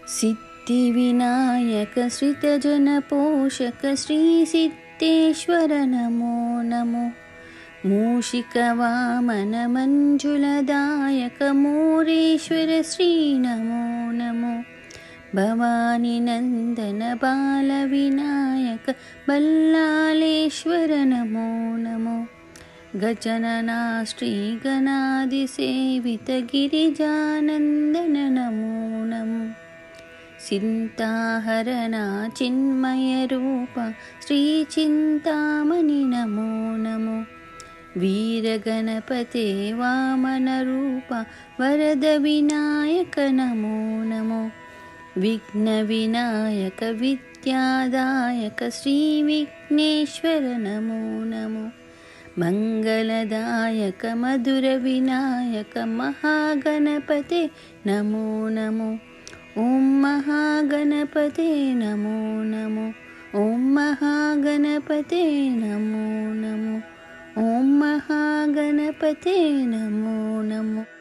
Siddhivinayak श्रितजनपोषक श्रीसिद्धेश्वर Namo Namo. मूषिकवामन मञ्जुलदायक Moreshwar Shri Namo Namo. Bhavani Nandan बालविनायक Ballaleshwar Namo Namo. Gajanana श्रीगणादिसेवित गिरिजानन्दन Namo Namo. चिन्ताहरणा चिन्मयरूपा श्रीचिन्तामणि Namo Namo. वीरगणपते वामनरूपा Varadvinayak Namo Namo. विघ्नविनायक विद्यादायक श्रीविघ्नेश्वर Namo Namo. मङ्गलदायक मधुरविनायक महागणपते Namo Namo. Om महागणपते Namo Namo. Om महागणपते Namo Namo. Om महागणपते Namo Namo.